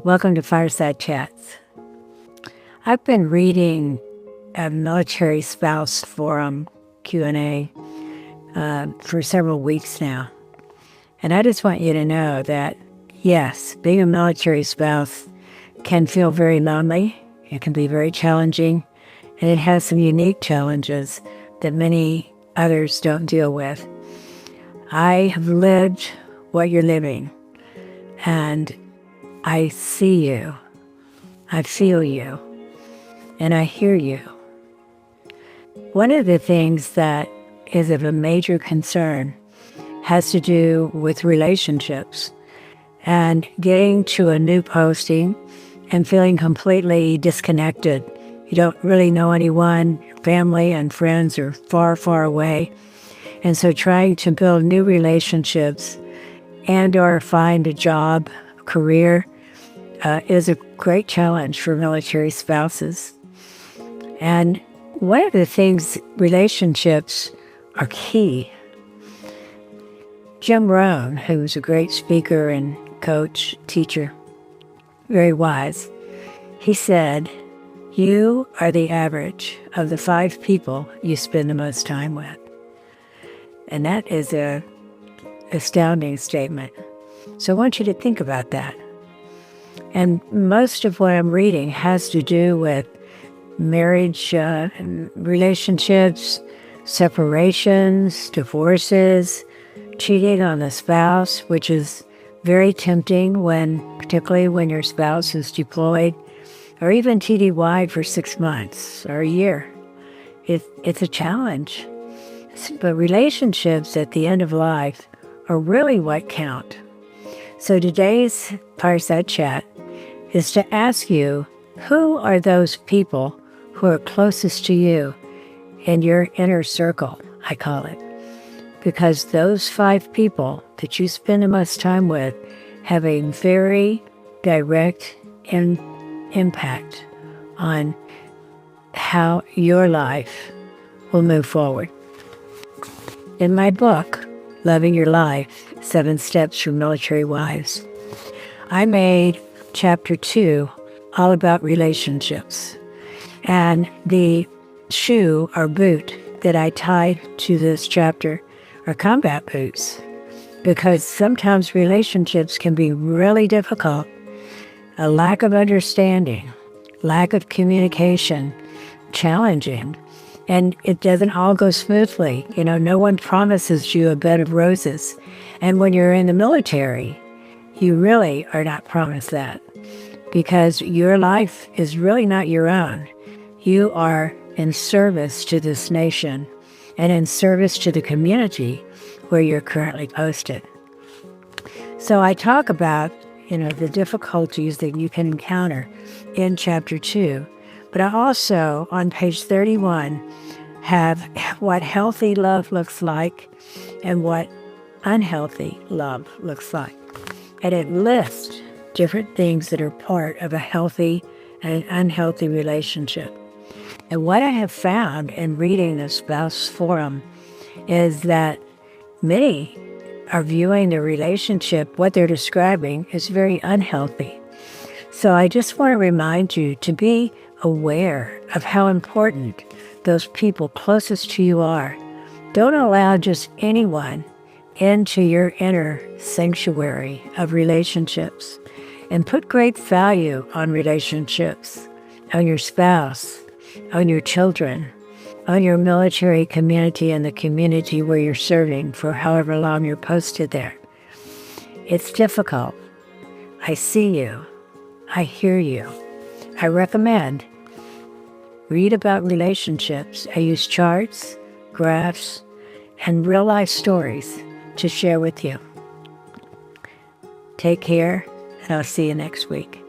Welcome to Fireside Chats. I've been reading a military spouse forum Q&A for several weeks now. And I just want you to know that, yes, being a military spouse can feel very lonely. It can be very challenging. And it has some unique challenges that many others don't deal with. I have lived what you're living. And I see you, I feel you, and I hear you. One of the things that is of a major concern has to do with relationships and getting to a new posting and feeling completely disconnected. You don't really know anyone, family and friends are far, far away. And so trying to build new relationships and or find a job, career, is a great challenge for military spouses. And one of the things, relationships are key. Jim Rohn, who's a great speaker and coach, teacher, very wise, he said, "You are the average of the 5 people you spend the most time with." And that is an astounding statement. So I want you to think about that. And most of what I'm reading has to do with marriage, relationships, separations, divorces, cheating on the spouse, which is very tempting particularly when your spouse is deployed, or even TDY'd for 6 months or a year. It's a challenge. But relationships at the end of life are really what count. So today's Fireside Chat is to ask you, who are those people who are closest to you in your inner circle, I call it? Because those 5 people that you spend the most time with have a very direct impact on how your life will move forward. In my book, Loving Your Life, 7 Steps for Military Wives, I made chapter 2 all about relationships. And the shoe or boot that I tied to this chapter are combat boots, because sometimes relationships can be really difficult. A lack of understanding, lack of communication, challenging. And it doesn't all go smoothly. No one promises you a bed of roses. And when you're in the military, you really are not promised that, because your life is really not your own. You are in service to this nation and in service to the community where you're currently posted. So I talk about, the difficulties that you can encounter in chapter 2. But I also, on page 31, have what healthy love looks like and what unhealthy love looks like. And it lists different things that are part of a healthy and unhealthy relationship. And what I have found in reading the spouse forum is that many are viewing the relationship, what they're describing, is very unhealthy. So I just want to remind you to be aware of how important those people closest to you are. Don't allow just anyone into your inner sanctuary of relationships, and put great value on relationships, on your spouse, on your children, on your military community and the community where you're serving for however long you're posted there. It's difficult. I see you. I hear you. I recommend read about relationships. I use charts, graphs, and real-life stories to share with you. Take care, and I'll see you next week.